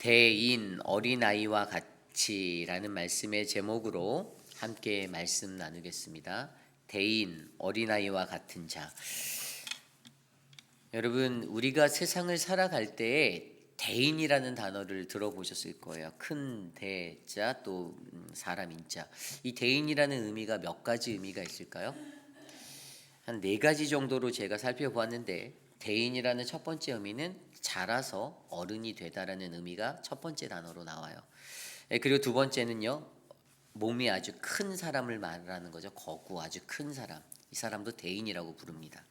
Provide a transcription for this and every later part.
대인 어린아이와 같이라는 말씀의 제목으로 함께 말씀 나누겠습니다. 대인 어린아이와 같은 자. 여러분, 우리가 세상을 살아갈 때에 대인이라는 단어를 들어보셨을 거예요. 큰 대자 또 사람 인자. 이 대인이라는 의미가 몇 가지 의미가 있을까요? 한 네 가지 정도로 제가 살펴보았는데, 대인이라는 첫 번째 의미는 자라서 어른이 되다라는 의미가 첫 번째 단어로 나와요. 그리고 두 번째는요, 몸이 아주 큰 사람을 말하는 거죠. 거구, 아주 큰 사람. 이 사람도 대인이라고 부릅니다.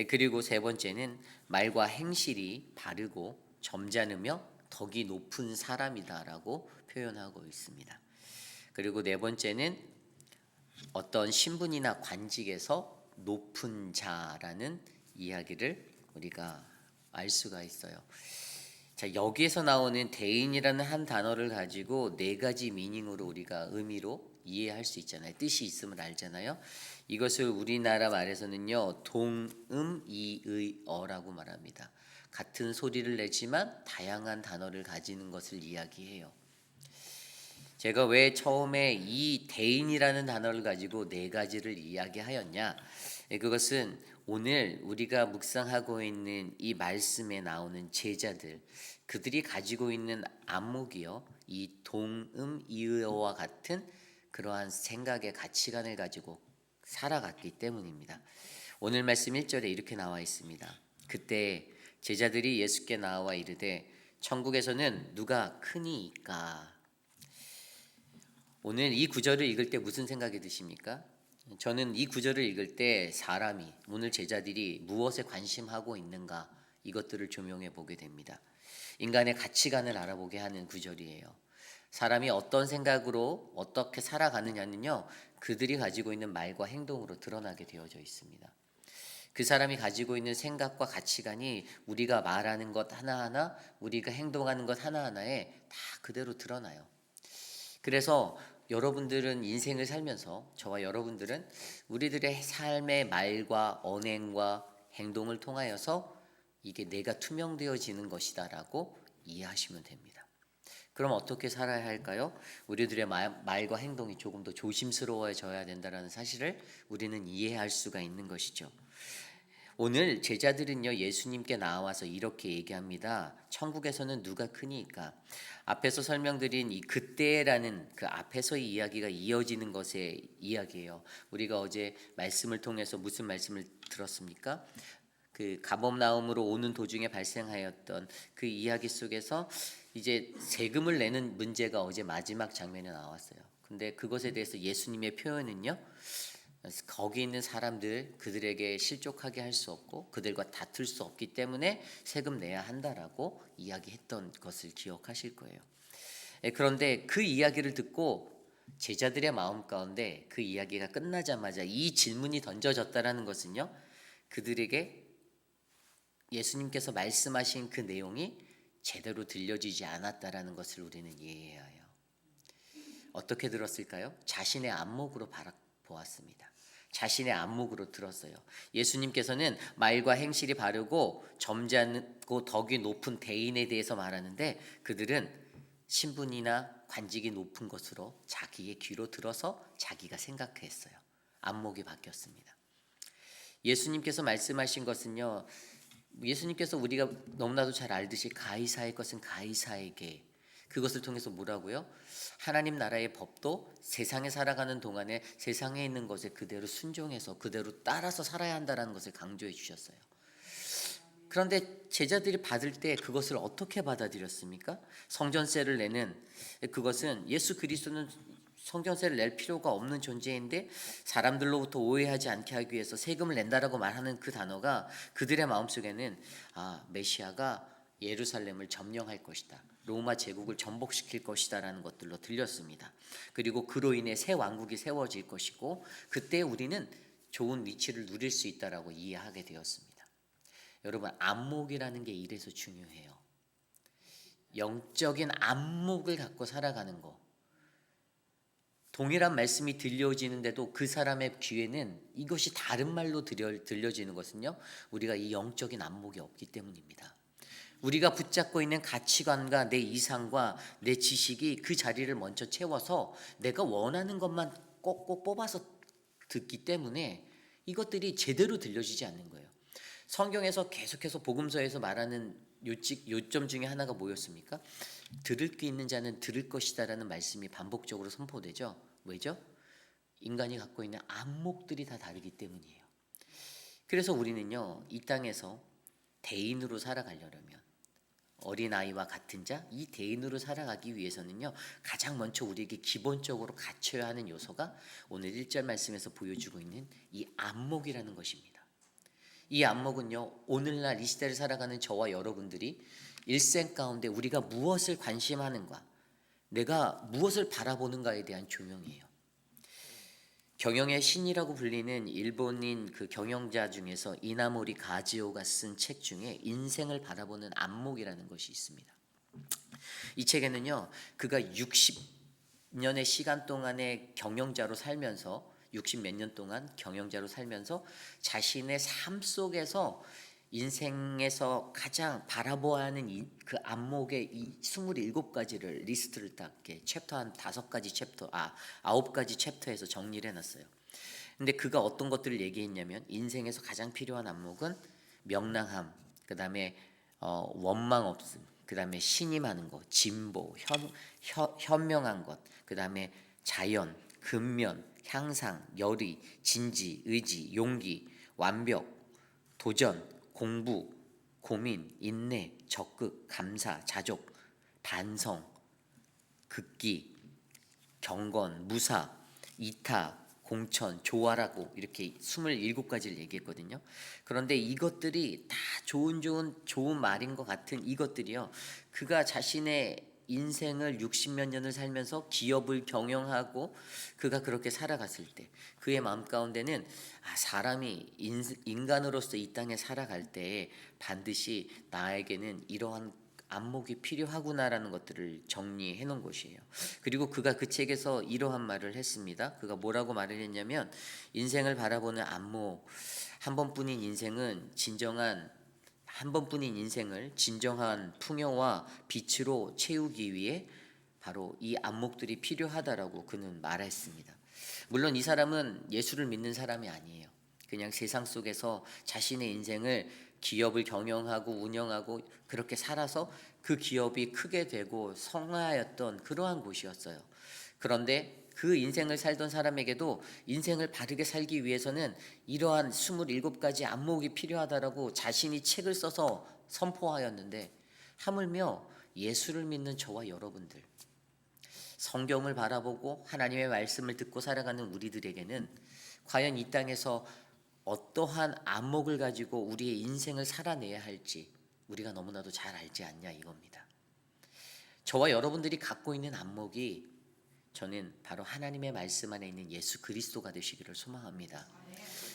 그리고 세 번째는 말과 행실이 바르고 점잖으며 덕이 높은 사람이다라고 표현하고 있습니다. 그리고 네 번째는 어떤 신분이나 관직에서 높은 자라는 이야기를 우리가 알 수가 있어요. 자, 여기에서 나오는 대인이라는 한 단어를 가지고 네 가지 미닝으로 우리가 의미로 이해할 수 있잖아요. 뜻이 있음을 알잖아요. 이것을 우리나라 말에서는요, 동음이의어라고 말합니다. 같은 소리를 내지만 다양한 단어를 가지는 것을 이야기해요. 제가 왜 처음에 이 대인이라는 단어를 가지고 네 가지를 이야기하였냐? 그것은 오늘 우리가 묵상하고 있는 이 말씀에 나오는 제자들, 그들이 가지고 있는 안목이요, 이 동음이의어와 같은 그러한 생각의 가치관을 가지고 살아갔기 때문입니다. 오늘 말씀 1절에 이렇게 나와 있습니다. 그때 제자들이 예수께 나와 이르되 천국에서는 누가 크니이까? 오늘 이 구절을 읽을 때 무슨 생각이 드십니까? 저는 이 구절을 읽을 때 사람이, 오늘 제자들이 무엇에 관심하고 있는가, 이것들을 조명해 보게 됩니다. 인간의 가치관을 알아보게 하는 구절이에요. 사람이 어떤 생각으로 어떻게 살아가느냐는요, 그들이 가지고 있는 말과 행동으로 드러나게 되어져 있습니다. 그 사람이 가지고 있는 생각과 가치관이 우리가 말하는 것 하나하나, 우리가 행동하는 것 하나하나에 다 그대로 드러나요. 그래서 여러분들은 인생을 살면서, 저와 여러분들은 우리들의 삶의 말과 언행과 행동을 통하여서 이게 내가 투명되어지는 것이다라고 이해하시면 됩니다. 그럼 어떻게 살아야 할까요? 우리들의 말과 행동이 조금 더 조심스러워져야 된다는 사실을 우리는 이해할 수가 있는 것이죠. 오늘 제자들은요, 예수님께 나와서 이렇게 얘기합니다. 천국에서는 누가 크니까? 앞에서 설명드린 이 그때라는 그 앞에서의 이야기가 이어지는 것의 이야기예요. 우리가 어제 말씀을 통해서 무슨 말씀을 들었습니까? 그 가버나움으로 오는 도중에 발생하였던 그 이야기 속에서 이제 세금을 내는 문제가 어제 마지막 장면에 나왔어요. 근데 그것에 대해서 예수님의 표현은요, 거기 있는 사람들, 그들에게 실족하게 할 수 없고 그들과 다툴 수 없기 때문에 세금 내야 한다라고 이야기했던 것을 기억하실 거예요. 그런데 그 이야기를 듣고 제자들의 마음 가운데 그 이야기가 끝나자마자 이 질문이 던져졌다라는 것은요, 그들에게 예수님께서 말씀하신 그 내용이 제대로 들려지지 않았다라는 것을 우리는 이해해야 해요. 어떻게 들었을까요? 자신의 안목으로 보았습니다. 자신의 안목으로 들었어요. 예수님께서는 말과 행실이 바르고 점잖고 덕이 높은 대인에 대해서 말하는데, 그들은 신분이나 관직이 높은 것으로 자기의 귀로 들어서 자기가 생각했어요. 안목이 바뀌었습니다. 예수님께서 말씀하신 것은요, 예수님께서 우리가 너무나도 잘 알듯이 가이사의 것은 가이사에게, 그것을 통해서 뭐라고요? 하나님 나라의 법도 세상에 살아가는 동안에 세상에 있는 것에 그대로 순종해서 그대로 따라서 살아야 한다는 것을 강조해 주셨어요. 그런데 제자들이 받을 때 그것을 어떻게 받아들였습니까? 성전세를 내는, 그것은 예수 그리스도는 성전세를 낼 필요가 없는 존재인데 사람들로부터 오해하지 않게 하기 위해서 세금을 낸다라고 말하는 그 단어가 그들의 마음속에는 메시아가 예루살렘을 점령할 것이다, 로마 제국을 전복시킬 것이다라는 것들로 들렸습니다. 그리고 그로 인해 새 왕국이 세워질 것이고 그때 우리는 좋은 위치를 누릴 수 있다라고 이해하게 되었습니다. 여러분, 안목이라는 게 이래서 중요해요. 영적인 안목을 갖고 살아가는 거. 동일한 말씀이 들려지는데도 그 사람의 귀에는 이것이 다른 말로 들려지는 것은요, 우리가 이 영적인 안목이 없기 때문입니다. 우리가 붙잡고 있는 가치관과 내 이상과 내 지식이 그 자리를 먼저 채워서 내가 원하는 것만 꼭꼭 뽑아서 듣기 때문에 이것들이 제대로 들려지지 않는 거예요. 성경에서 계속해서 복음서에서 말하는 요점 중에 하나가 뭐였습니까? 들을 게 있는 자는 들을 것이다라는 말씀이 반복적으로 선포되죠. 왜죠? 인간이 갖고 있는 안목들이 다 다르기 때문이에요. 그래서 우리는요, 이 땅에서 대인으로 살아가려면, 어린아이와 같은 자, 이 대인으로 살아가기 위해서는요, 가장 먼저 우리에게 기본적으로 갖춰야 하는 요소가 오늘 1절 말씀에서 보여주고 있는 이 안목이라는 것입니다. 이 안목은요, 오늘날 이 시대를 살아가는 저와 여러분들이 일생 가운데 우리가 무엇을 관심하는가, 내가 무엇을 바라보는가에 대한 조명이에요. 경영의 신이라고 불리는 일본인 그 경영자 중에서 이나모리 가지오가 쓴 책 중에 인생을 바라보는 안목이라는 것이 있습니다. 이 책에는요, 그가 60년의 시간 동안의 경영자로 살면서 60 몇 년 동안 경영자로 살면서 자신의 삶 속에서 인생에서 가장 바라보아야 하는 그 안목의 이 27가지를 리스트를 딱 이렇게 챕터 한 5가지 챕터, 9가지 챕터에서 정리를 해놨어요. 근데 그가 어떤 것들을 얘기했냐면 인생에서 가장 필요한 안목은 명랑함, 그 다음에 원망 없음, 그 다음에 신임하는 것, 진보, 현명한 것, 그 다음에 자연, 근면, 향상, 열의, 진지, 의지, 용기, 완벽, 도전, 공부, 고민, 인내, 적극, 감사, 자족, 반성, 극기, 경건, 무사, 이타, 공천, 조화라고 이렇게 27가지를 얘기했거든요. 그런데 이것들이 다 좋은 말인 것 같은 이것들이요, 그가 자신의 인생을 60몇 년을 살면서 기업을 경영하고 그가 그렇게 살아갔을 때 그의 마음 가운데는 사람이 인간으로서 이 땅에 살아갈 때 반드시 나에게는 이러한 안목이 필요하구나라는 것들을 정리해 놓은 것이에요. 그리고 그가 그 책에서 이러한 말을 했습니다. 그가 뭐라고 말을 했냐면, 인생을 바라보는 안목, 한 번뿐인 인생을 진정한 풍요와 빛으로 채우기 위해 바로 이 안목들이 필요하다라고 그는 말했습니다. 물론 이 사람은 예수를 믿는 사람이 아니에요. 그냥 세상 속에서 자신의 인생을 기업을 경영하고 운영하고 그렇게 살아서 그 기업이 크게 되고 성화였던 그러한 곳이었어요. 그런데 그 인생을 살던 사람에게도 인생을 바르게 살기 위해서는 이러한 27가지 안목이 필요하다라고 자신이 책을 써서 선포하였는데, 하물며 예수를 믿는 저와 여러분들, 성경을 바라보고 하나님의 말씀을 듣고 살아가는 우리들에게는 과연 이 땅에서 어떠한 안목을 가지고 우리의 인생을 살아내야 할지 우리가 너무나도 잘 알지 않냐 이겁니다. 저와 여러분들이 갖고 있는 안목이 저는 바로 하나님의 말씀 안에 있는 예수 그리스도가 되시기를 소망합니다.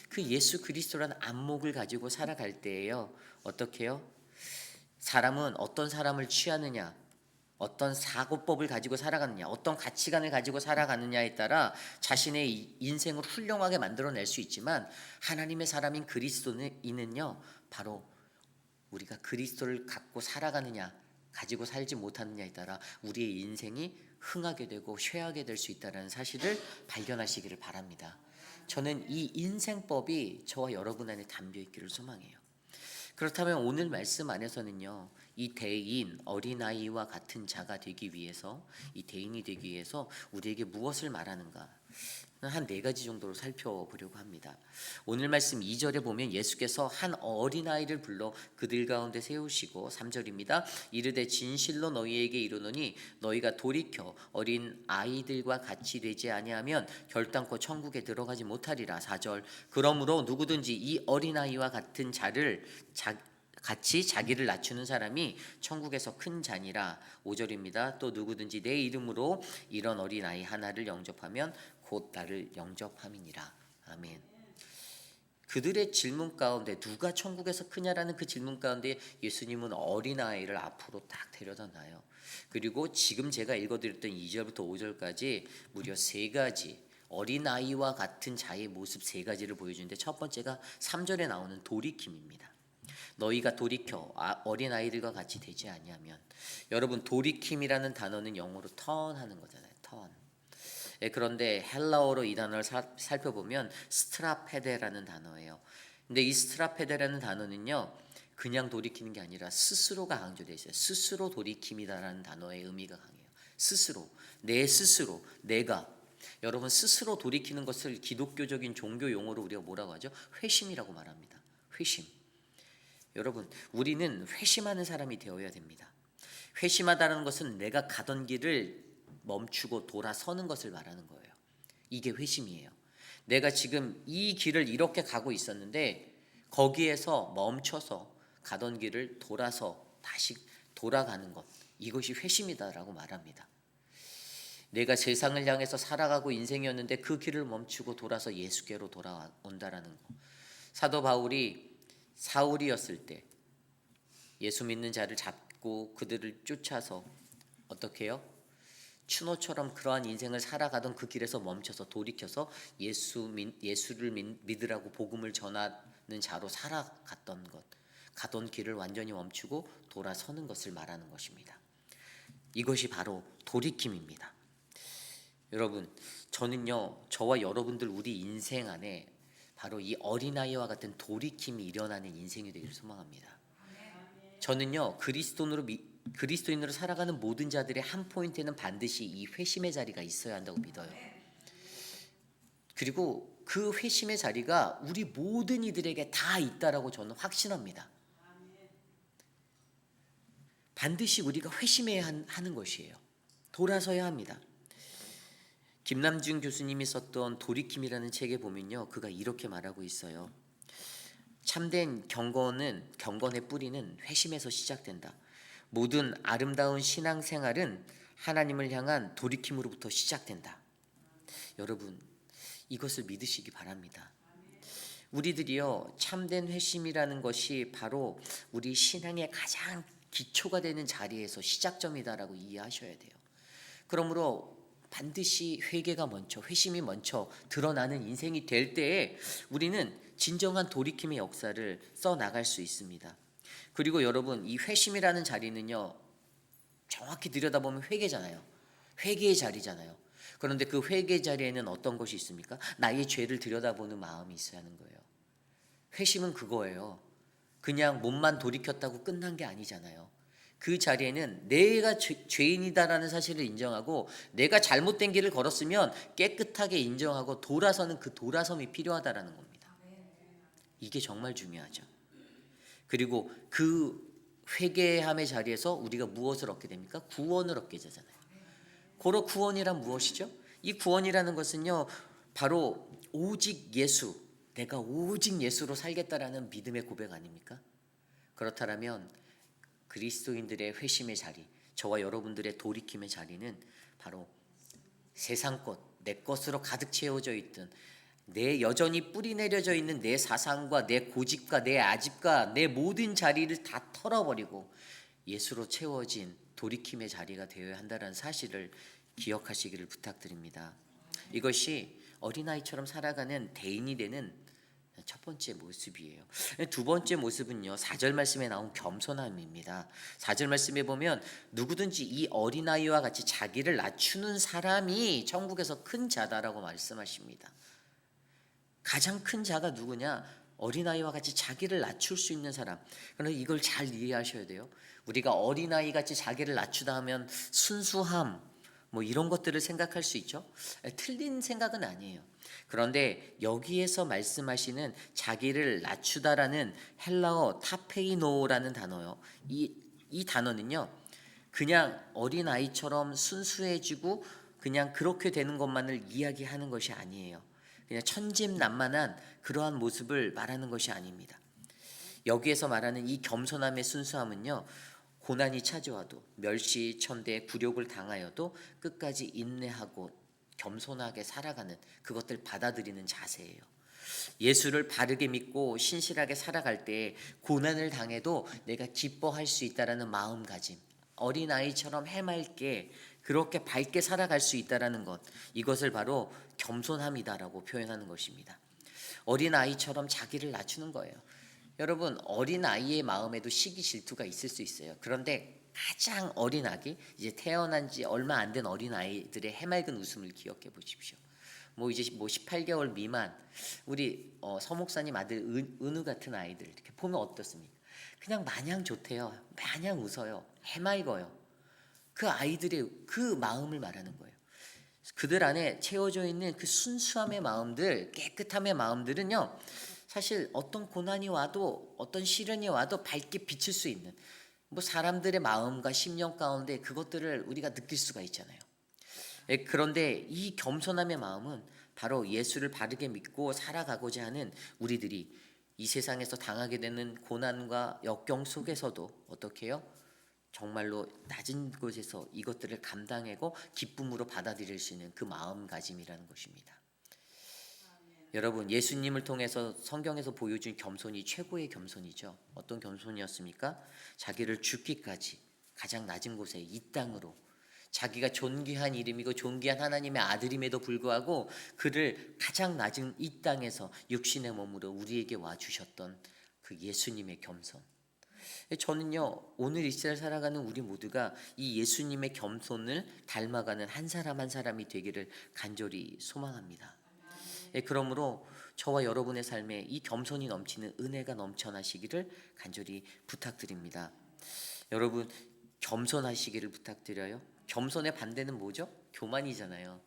그 예수 그리스도라는 안목을 가지고 살아갈 때에요, 어떻게 해요? 사람은 어떤 사람을 취하느냐, 어떤 사고법을 가지고 살아가느냐, 어떤 가치관을 가지고 살아가느냐에 따라 자신의 인생을 훌륭하게 만들어낼 수 있지만, 하나님의 사람인 그리스도인은요, 바로 우리가 그리스도를 갖고 살아가느냐 가지고 살지 못하느냐에 따라 우리의 인생이 흥하게 되고 쇠하게 될 수 있다는 사실을 발견하시기를 바랍니다. 저는 이 인생법이 저와 여러분 안에 담겨 있기를 소망해요. 그렇다면 오늘 말씀 안에서는요, 이 대인, 어린아이와 같은 자가 되기 위해서, 이 대인이 되기 위해서 우리에게 무엇을 말하는가, 한 4가지 정도로 살펴보려고 합니다. 오늘 말씀 2절에 보면 예수께서 한 어린아이를 불러 그들 가운데 세우시고, 3절입니다. 이르되 진실로 너희에게 이르노니 너희가 돌이켜 어린 아이들과 같이 되지 아니하면 결단코 천국에 들어가지 못하리라. 4절. 그러므로 누구든지 이 어린아이와 같은 자를 같이 자기를 낮추는 사람이 천국에서 큰 자니라. 5절입니다. 또 누구든지 내 이름으로 이런 어린아이 하나를 영접하면 곧 나를 영접함이니라. 아멘. 그들의 질문 가운데 누가 천국에서 크냐라는 그 질문 가운데 예수님은 어린아이를 앞으로 딱 데려다 놔요. 그리고 지금 제가 읽어드렸던 2절부터 5절까지 무려 3가지 어린아이와 같은 자의 모습 3가지를 보여주는데, 첫 번째가 3절에 나오는 돌이킴입니다. 너희가 돌이켜 어린 아이들과 같이 되지 아니하면. 여러분, 돌이킴이라는 단어는 영어로 턴하는 거잖아요. 턴. 그런데 헬라어로 이 단어를 살펴보면 스트라페데라는 단어예요. 근데 이 스트라페데라는 단어는요, 그냥 돌이키는 게 아니라 스스로가 강조되어 있어요. 스스로 돌이킴이다라는 단어의 의미가 강해요. 스스로, 내 스스로, 내가. 여러분, 스스로 돌이키는 것을 기독교적인 종교 용어로 우리가 뭐라고 하죠? 회심이라고 말합니다. 회심. 여러분, 우리는 회심하는 사람이 되어야 됩니다. 회심하다는 것은 내가 가던 길을 멈추고 돌아서는 것을 말하는 거예요. 이게 회심이에요. 내가 지금 이 길을 이렇게 가고 있었는데 거기에서 멈춰서 가던 길을 돌아서 다시 돌아가는 것, 이것이 회심이다라고 말합니다. 내가 세상을 향해서 살아가고 인생이었는데 그 길을 멈추고 돌아서 예수께로 돌아온다라는 것. 사도 바울이 사울이었을 때 예수 믿는 자를 잡고 그들을 쫓아서 어떻게 해요? 추노처럼 그러한 인생을 살아가던 그 길에서 멈춰서 돌이켜서 예수를 믿으라고 복음을 전하는 자로 살아갔던 것, 가던 길을 완전히 멈추고 돌아서는 것을 말하는 것입니다. 이것이 바로 돌이킴입니다. 여러분, 저는요, 저와 여러분들 우리 인생 안에 바로 이 어린아이와 같은 돌이킴이 일어나는 인생이 되기를 소망합니다. 저는요, 그리스도인으로 살아가는 모든 자들의 한 포인트에는 반드시 이 회심의 자리가 있어야 한다고 믿어요. 그리고 그 회심의 자리가 우리 모든 이들에게 다 있다라고 저는 확신합니다. 반드시 우리가 회심해야 하는 것이에요. 돌아서야 합니다. 김남준 교수님이 썼던 돌이킴이라는 책에 보면요, 그가 이렇게 말하고 있어요. 참된 경건의 뿌리는 회심에서 시작된다. 모든 아름다운 신앙생활은 하나님을 향한 돌이킴으로부터 시작된다. 여러분, 이것을 믿으시기 바랍니다. 우리들이요, 참된 회심이라는 것이 바로 우리 신앙의 가장 기초가 되는 자리에서 시작점이다라고 이해하셔야 돼요. 그러므로 반드시 회개가 먼저, 회심이 먼저 드러나는 인생이 될 때에 우리는 진정한 돌이킴의 역사를 써나갈 수 있습니다. 그리고 여러분, 이 회심이라는 자리는요, 정확히 들여다보면 회개잖아요. 회개의 자리잖아요. 그런데 그 회개의 자리에는 어떤 것이 있습니까? 나의 죄를 들여다보는 마음이 있어야 하는 거예요. 회심은 그거예요. 그냥 몸만 돌이켰다고 끝난 게 아니잖아요. 그 자리에는 내가 죄인이다라는 사실을 인정하고 내가 잘못된 길을 걸었으면 깨끗하게 인정하고 돌아서는 그 돌아섬이 필요하다라는 겁니다. 이게 정말 중요하죠. 그리고 그 회개함의 자리에서 우리가 무엇을 얻게 됩니까? 구원을 얻게 되잖아요. 고로 구원이란 무엇이죠? 이 구원이라는 것은요, 바로 오직 예수, 내가 오직 예수로 살겠다라는 믿음의 고백 아닙니까? 그렇다면 그리스도인들의 회심의 자리, 저와 여러분들의 돌이킴의 자리는 바로 세상 것, 내 것으로 가득 채워져 있든 내 여전히 뿌리 내려져 있는 내 사상과 내 고집과 내 아집과 내 모든 자리를 다 털어버리고 예수로 채워진 돌이킴의 자리가 되어야 한다는 사실을 기억하시기를 부탁드립니다. 이것이 어린아이처럼 살아가는 대인이 되는 첫 번째 모습이에요. 두 번째 모습은요, 4절 말씀에 나온 겸손함입니다. 4절 말씀에 보면 누구든지 이 어린아이와 같이 자기를 낮추는 사람이 천국에서 큰 자다라고 말씀하십니다. 가장 큰 자가 누구냐? 어린아이와 같이 자기를 낮출 수 있는 사람. 그런데 이걸 잘 이해하셔야 돼요. 우리가 어린아이 같이 자기를 낮추다 하면 순수함, 뭐 이런 것들을 생각할 수 있죠. 틀린 생각은 아니에요. 그런데 여기에서 말씀하시는 자기를 낮추다라는 헬라어 타페이노라는 단어요. 이 단어는요, 그냥 어린아이처럼 순수해지고 그냥 그렇게 되는 것만을 이야기하는 것이 아니에요. 그냥 천진난만한 그러한 모습을 말하는 것이 아닙니다. 여기에서 말하는 이 겸손함의 순수함은요, 고난이 찾아와도 멸시, 천대, 굴욕을 당하여도 끝까지 인내하고 겸손하게 살아가는, 그것들 받아들이는 자세예요. 예수를 바르게 믿고 신실하게 살아갈 때 고난을 당해도 내가 기뻐할 수 있다라는 마음가짐, 어린아이처럼 해맑게 그렇게 밝게 살아갈 수 있다라는 것, 이것을 바로 겸손함이다라고 표현하는 것입니다. 어린아이처럼 자기를 낮추는 거예요. 여러분, 어린 아이의 마음에도 시기 질투가 있을 수 있어요. 그런데 가장 어린 아기, 이제 태어난 지 얼마 안 된 어린 아이들의 해맑은 웃음을 기억해 보십시오. 뭐 이제 뭐 18개월 미만 우리 서목사님 아들 은우 같은 아이들 이렇게 보면 어떻습니까? 그냥 마냥 좋대요. 마냥 웃어요. 해맑어요. 그 아이들의 그 마음을 말하는 거예요. 그들 안에 채워져 있는 그 순수함의 마음들, 깨끗함의 마음들은요, 사실 어떤 고난이 와도 어떤 시련이 와도 밝게 비칠 수 있는 뭐 사람들의 마음과 심령 가운데 그것들을 우리가 느낄 수가 있잖아요. 그런데 이 겸손함의 마음은 바로 예수를 바르게 믿고 살아가고자 하는 우리들이 이 세상에서 당하게 되는 고난과 역경 속에서도 어떻게 해요? 정말로 낮은 곳에서 이것들을 감당하고 기쁨으로 받아들일 수 있는 그 마음가짐이라는 것입니다. 여러분, 예수님을 통해서 성경에서 보여준 겸손이 최고의 겸손이죠. 어떤 겸손이었습니까? 자기를 죽기까지 가장 낮은 곳에 이 땅으로, 자기가 존귀한 이름이고 존귀한 하나님의 아들임에도 불구하고 그를 가장 낮은 이 땅에서 육신의 몸으로 우리에게 와주셨던 그 예수님의 겸손. 저는요, 오늘 이 시대를 살아가는 우리 모두가 이 예수님의 겸손을 닮아가는 한 사람 한 사람이 되기를 간절히 소망합니다. 그러므로 저와 여러분의 삶에 이 겸손이 넘치는 은혜가 넘쳐나시기를 간절히 부탁드립니다. 여러분, 겸손하시기를 부탁드려요. 겸손의 반대는 뭐죠? 교만이잖아요.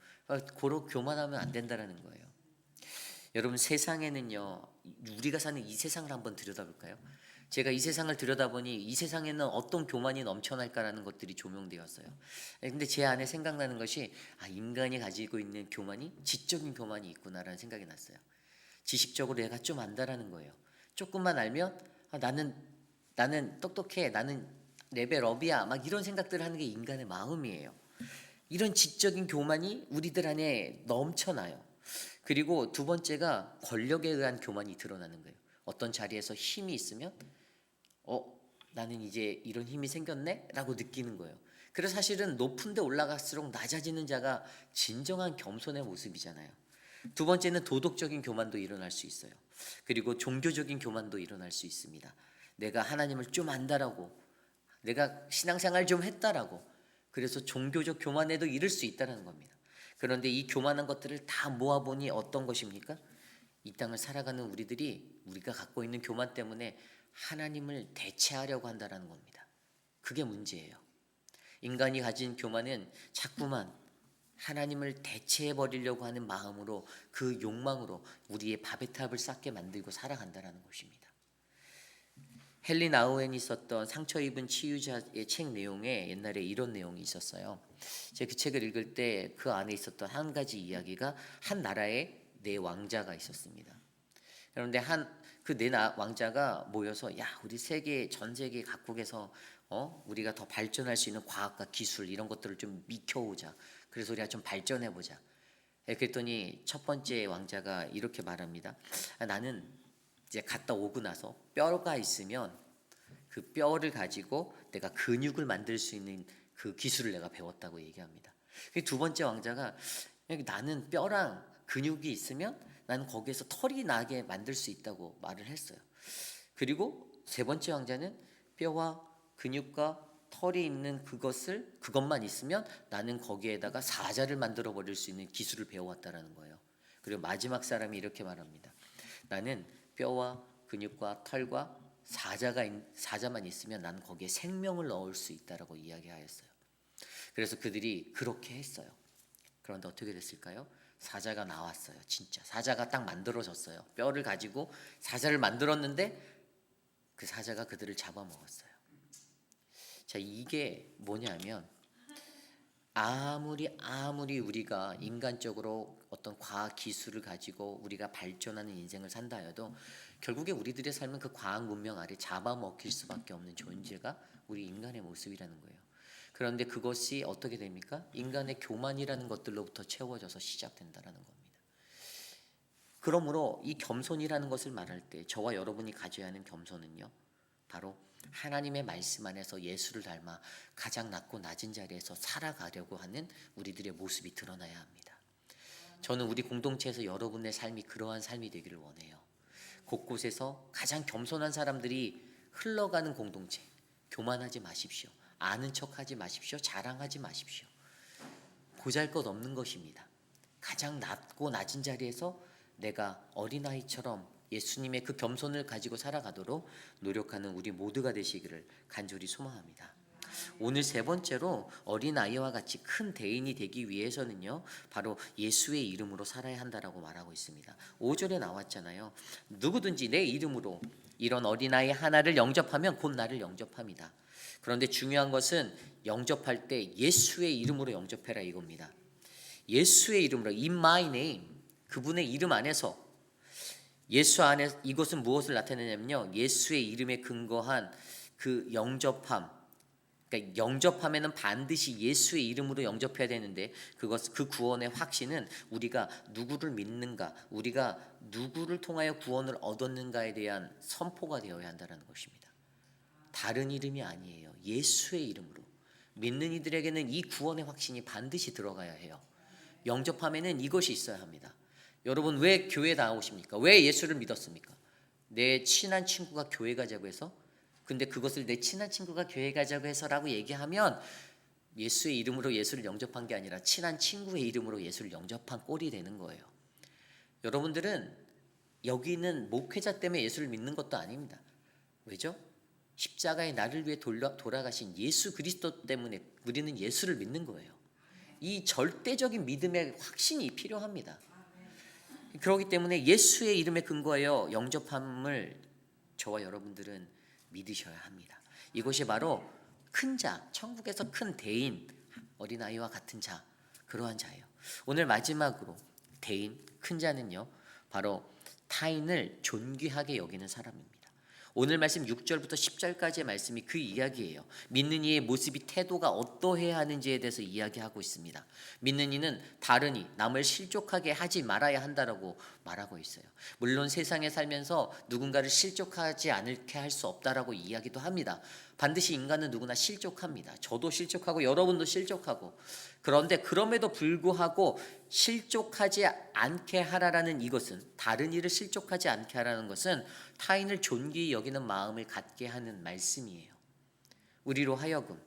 고로 교만하면 안 된다라는 거예요. 여러분, 세상에는요, 우리가 사는 이 세상을 한번 들여다볼까요? 제가 이 세상을 들여다보니 이 세상에는 어떤 교만이 넘쳐날까라는 것들이 조명되었어요. 근데 제 안에 생각나는 것이 인간이 가지고 있는 교만이 지적인 교만이 있구나라는 생각이 났어요. 지식적으로 내가 좀 안다라는 거예요. 조금만 알면 나는 똑똑해, 나는 레벨업이야, 막 이런 생각들을 하는 게 인간의 마음이에요. 이런 지적인 교만이 우리들 안에 넘쳐나요. 그리고 두 번째가 권력에 의한 교만이 드러나는 거예요. 어떤 자리에서 힘이 있으면 나는 이제 이런 힘이 생겼네? 라고 느끼는 거예요. 그래서 사실은 높은 데 올라갈수록 낮아지는 자가 진정한 겸손의 모습이잖아요. 두 번째는 도덕적인 교만도 일어날 수 있어요. 그리고 종교적인 교만도 일어날 수 있습니다. 내가 하나님을 좀 안다라고, 내가 신앙생활 좀 했다라고, 그래서 종교적 교만에도 이를 수 있다는 겁니다. 그런데 이 교만한 것들을 다 모아보니 어떤 것입니까? 이 땅을 살아가는 우리가 갖고 있는 교만 때문에 하나님을 대체하려고 한다는 겁니다. 그게 문제예요. 인간이 가진 교만은 자꾸만 하나님을 대체해 버리려고 하는 마음으로, 그 욕망으로 우리의 바베탑을 쌓게 만들고 살아간다는 것입니다. 헨리 나우엔이 썼던 상처 입은 치유자의 책 내용에 옛날에 이런 내용이 있었어요. 제가 그 책을 읽을 때 그 안에 있었던 한 가지 이야기가 한 나라에 네 왕자가 있었습니다. 그런데 그 네 왕자가 모여서 우리 전 세계 각국에서 우리가 더 발전할 수 있는 과학과 기술 이런 것들을 좀 익혀오자. 그래서 우리가 좀 발전해 보자. 그랬더니 첫 번째 왕자가 이렇게 말합니다. 나는 이제 갔다 오고 나서 뼈가 있으면 그 뼈를 가지고 내가 근육을 만들 수 있는 그 기술을 내가 배웠다고 얘기합니다. 두 번째 왕자가 나는 뼈랑 근육이 있으면 나는 거기에서 털이 나게 만들 수 있다고 말을 했어요. 그리고 세 번째 왕자는 뼈와 근육과 털이 있는 그것만 있으면 나는 거기에다가 사자를 만들어 버릴 수 있는 기술을 배워왔다라는 거예요. 그리고 마지막 사람이 이렇게 말합니다. 나는 뼈와 근육과 털과 사자만 있으면 나는 거기에 생명을 넣을 수 있다라고 이야기하였어요. 그래서 그들이 그렇게 했어요. 그런데 어떻게 됐을까요? 사자가 나왔어요. 진짜 사자가 딱 만들어졌어요. 뼈를 가지고 사자를 만들었는데 그 사자가 그들을 잡아먹었어요. 자, 이게 뭐냐면 아무리 우리가 인간적으로 어떤 과학 기술을 가지고 우리가 발전하는 인생을 산다 해도 결국에 우리들의 삶은 그 과학 문명 아래 잡아먹힐 수밖에 없는 존재가 우리 인간의 모습이라는 거예요. 그런데 그것이 어떻게 됩니까? 인간의 교만이라는 것들로부터 채워져서 시작된다라는 겁니다. 그러므로 이 겸손이라는 것을 말할 때 저와 여러분이 가져야 하는 겸손은요, 바로 하나님의 말씀 안에서 예수를 닮아 가장 낮고 낮은 자리에서 살아가려고 하는 우리들의 모습이 드러나야 합니다. 저는 우리 공동체에서 여러분의 삶이 그러한 삶이 되기를 원해요. 곳곳에서 가장 겸손한 사람들이 흘러가는 공동체. 교만하지 마십시오. 아는 척하지 마십시오. 자랑하지 마십시오. 보잘것없는 것입니다. 가장 낮고 낮은 자리에서 내가 어린아이처럼 예수님의 그 겸손을 가지고 살아가도록 노력하는 우리 모두가 되시기를 간절히 소망합니다. 오늘 세 번째로 어린아이와 같이 큰 대인이 되기 위해서는요, 바로 예수의 이름으로 살아야 한다라고 말하고 있습니다. 5절에 나왔잖아요. 누구든지 내 이름으로 이런 어린아이 하나를 영접하면 곧 나를 영접합니다. 그런데 중요한 것은 영접할 때 예수의 이름으로 영접해라 이겁니다. 예수의 이름으로, in my name, 그분의 이름 안에서, 예수 안에, 이것은 무엇을 나타내냐면요, 예수의 이름에 근거한 그 영접함. 그러니까 영접하면은 반드시 예수의 이름으로 영접해야 되는데, 그 구원의 확신은 우리가 누구를 믿는가, 우리가 누구를 통하여 구원을 얻었는가에 대한 선포가 되어야 한다는 것입니다. 다른 이름이 아니에요. 예수의 이름으로 믿는 이들에게는 이 구원의 확신이 반드시 들어가야 해요. 영접하면은 이것이 있어야 합니다. 여러분, 왜 교회 나오십니까? 왜 예수를 믿었습니까? 내 친한 친구가 교회 가자고 해서? 근데 그것을 내 친한 친구가 교회 가자고 해서라고 얘기하면 예수의 이름으로 예수를 영접한 게 아니라 친한 친구의 이름으로 예수를 영접한 꼴이 되는 거예요. 여러분들은 여기 있는 목회자 때문에 예수를 믿는 것도 아닙니다. 왜죠? 십자가에 나를 위해 돌아가신 예수 그리스도 때문에 우리는 예수를 믿는 거예요. 이 절대적인 믿음의 확신이 필요합니다. 그렇기 때문에 예수의 이름에 근거하여 영접함을 저와 여러분들은 믿으셔야 합니다. 이것이 바로 큰 자, 천국에서 큰 대인, 어린아이와 같은 자, 그러한 자예요. 오늘 마지막으로 대인, 큰 자는요, 바로 타인을 존귀하게 여기는 사람입니다. 오늘 말씀 6절부터 10절까지의 말씀이 그 이야기예요. 믿는 이의 모습이, 태도가 어떠해야 하는지에 대해서 이야기하고 있습니다. 믿는 이는 다른 이, 남을 실족하게 하지 말아야 한다라고 말하고 있어요. 물론 세상에 살면서 누군가를 실족하지 않게 할 수 없다라고 이야기도 합니다. 반드시 인간은 누구나 실족합니다. 저도 실족하고 여러분도 실족하고. 그런데 그럼에도 불구하고 실족하지 않게 하라라는 이것은, 다른 일을 실족하지 않게 하라는 것은 타인을 존귀히 여기는 마음을 갖게 하는 말씀이에요. 우리로 하여금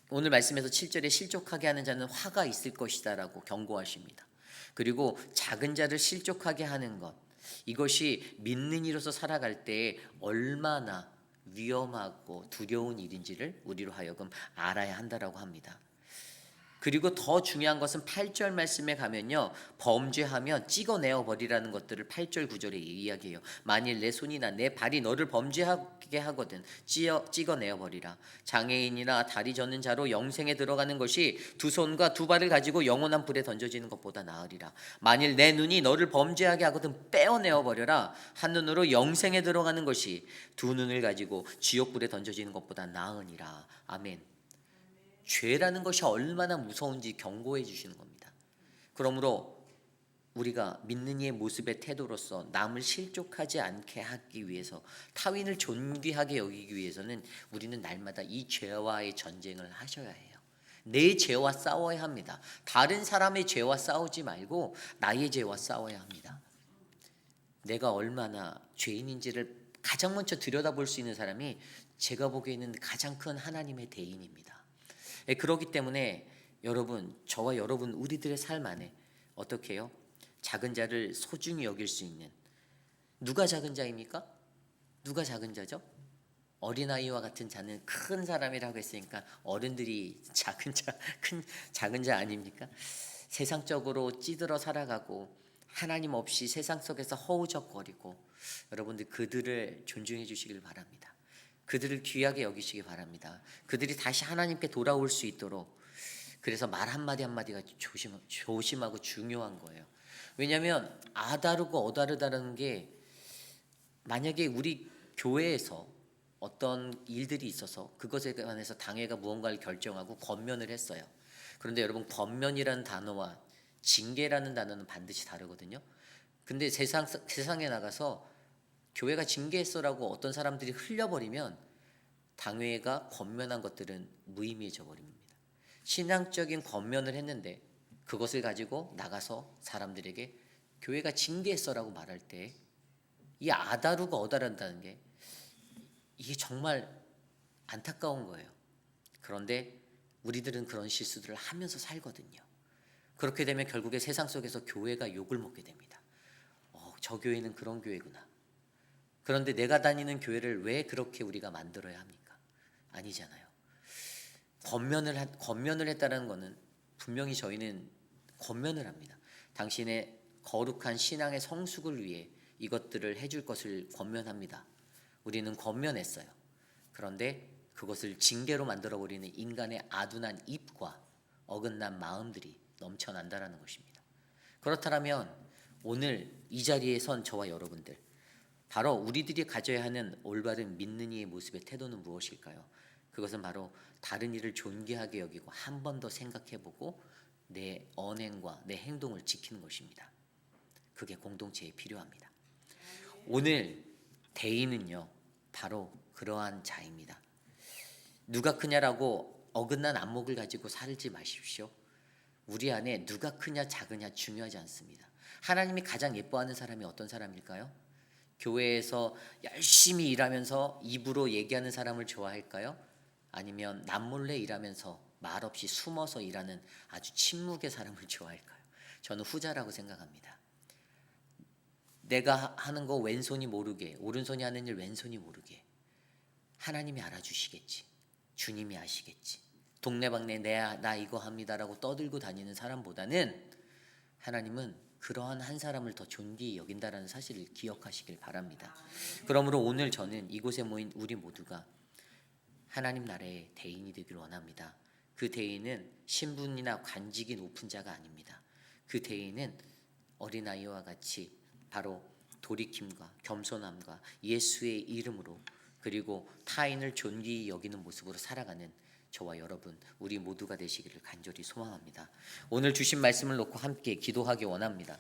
오늘 말씀에서 7절에 실족하게 하는 자는 화가 있을 것이다 라고 경고하십니다. 그리고 작은 자를 실족하게 하는 것, 이것이 믿는 이로서 살아갈 때 얼마나 위험하고 두려운 일인지를 우리로 하여금 알아야 한다라고 합니다. 그리고 더 중요한 것은 8절 말씀에 가면요, 범죄하면 찍어내어 버리라는 것들을 8절 9절에 이야기해요. 만일 내 손이나 내 발이 너를 범죄하게 하거든 찍어내어 버리라. 장애인이나 다리 젖는 자로 영생에 들어가는 것이 두 손과 두 발을 가지고 영원한 불에 던져지는 것보다 나으리라. 만일 내 눈이 너를 범죄하게 하거든 빼어내어 버려라. 한 눈으로 영생에 들어가는 것이 두 눈을 가지고 지옥 불에 던져지는 것보다 나으니라. 아멘. 죄라는 것이 얼마나 무서운지 경고해 주시는 겁니다. 그러므로 우리가 믿는 이의 모습의 태도로서 남을 실족하지 않게 하기 위해서, 타인을 존귀하게 여기기 위해서는 우리는 날마다 이 죄와의 전쟁을 하셔야 해요. 내 죄와 싸워야 합니다. 다른 사람의 죄와 싸우지 말고 나의 죄와 싸워야 합니다. 내가 얼마나 죄인인지를 가장 먼저 들여다볼 수 있는 사람이 제가 보기에는 가장 큰 하나님의 대인입니다. 그렇기 때문에 여러분, 저와 여러분 우리들의 삶 안에 어떻게 해요? 작은 자를 소중히 여길 수 있는, 누가 작은 자입니까? 누가 작은 자죠? 어린아이와 같은 자는 큰 사람이라고 했으니까 어른들이 작은 자 아닙니까? 세상적으로 찌들어 살아가고 하나님 없이 세상 속에서 허우적거리고, 여러분들 그들을 존중해 주시길 바랍니다. 그들을 귀하게 여기시기 바랍니다. 그들이 다시 하나님께 돌아올 수 있도록. 그래서 말 한마디 한마디가 조심하고 중요한 거예요. 왜냐하면 아다르고 어다르다는 게, 만약에 우리 교회에서 어떤 일들이 있어서 그것에 관해서 당회가 무언가를 결정하고 권면을 했어요. 그런데 여러분, 권면이라는 단어와 징계라는 단어는 반드시 다르거든요. 근데 세상에 나가서 교회가 징계했어라고 어떤 사람들이 흘려버리면 당회가 권면한 것들은 무의미해져 버립니다. 신앙적인 권면을 했는데 그것을 가지고 나가서 사람들에게 교회가 징계했어라고 말할 때 이 아다루가 어다란다는 게 이게 정말 안타까운 거예요. 그런데 우리들은 그런 실수들을 하면서 살거든요. 그렇게 되면 결국에 세상 속에서 교회가 욕을 먹게 됩니다. 저 교회는 그런 교회구나. 그런데 내가 다니는 교회를 왜 그렇게 우리가 만들어야 합니까? 아니잖아요. 권면을 했다는 것은 분명히 저희는 권면을 합니다. 당신의 거룩한 신앙의 성숙을 위해 이것들을 해줄 것을 권면합니다. 우리는 권면했어요. 그런데 그것을 징계로 만들어버리는 인간의 아둔한 입과 어긋난 마음들이 넘쳐난다라는 것입니다. 그렇다면 오늘 이 자리에 선 저와 여러분들, 바로 우리들이 가져야 하는 올바른 믿는 이의 모습의 태도는 무엇일까요? 그것은 바로 다른 이를 존귀하게 여기고 한 번 더 생각해보고 내 언행과 내 행동을 지키는 것입니다. 그게 공동체에 필요합니다. 오늘 대의는요, 바로 그러한 자입니다. 누가 크냐라고 어긋난 안목을 가지고 살지 마십시오. 우리 안에 누가 크냐 작으냐 중요하지 않습니다. 하나님이 가장 예뻐하는 사람이 어떤 사람일까요? 교회에서 열심히 일하면서 입으로 얘기하는 사람을 좋아할까요? 아니면 남몰래 일하면서 말없이 숨어서 일하는 아주 침묵의 사람을 좋아할까요? 저는 후자라고 생각합니다. 내가 하는 거 왼손이 모르게, 오른손이 하는 일 왼손이 모르게 하나님이 알아주시겠지. 주님이 아시겠지. 동네방네 나 이거 합니다라고 떠들고 다니는 사람보다는 하나님은 그러한 한 사람을 더 존귀히 여긴다라는 사실을 기억하시길 바랍니다. 그러므로 오늘 저는 이곳에 모인 우리 모두가 하나님 나라의 대인이 되길 원합니다. 그 대인은 신분이나 관직이 높은 자가 아닙니다. 그 대인은 어린아이와 같이 바로 돌이킴과 겸손함과 예수의 이름으로 그리고 타인을 존귀히 여기는 모습으로 살아가는 저와 여러분 우리 모두가 되시기를 간절히 소망합니다. 오늘 주신 말씀을 놓고 함께 기도하기 원합니다.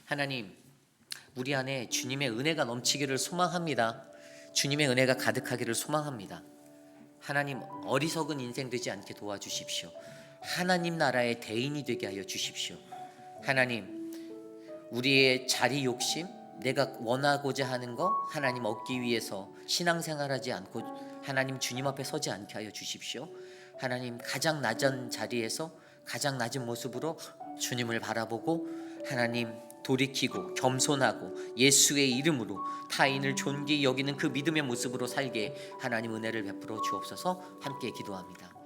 하나님, 우리 안에 주님의 은혜가 넘치기를 소망합니다. 주님의 은혜가 가득하기를 소망합니다. 하나님, 어리석은 인생 되지 않게 도와주십시오. 하나님 나라의 대인이 되게 하여 주십시오. 하나님, 우리의 자리 욕심, 내가 원하고자 하는 거 하나님 얻기 위해서 신앙생활하지 않고 하나님 주님 앞에 서지 않게 하여 주십시오. 하나님, 가장 낮은 자리에서 가장 낮은 모습으로 주님을 바라보고 하나님 돌이키고 겸손하고 예수의 이름으로 타인을 존귀히 여기는 그 믿음의 모습으로 살게 하나님 은혜를 베풀어 주옵소서. 함께 기도합니다.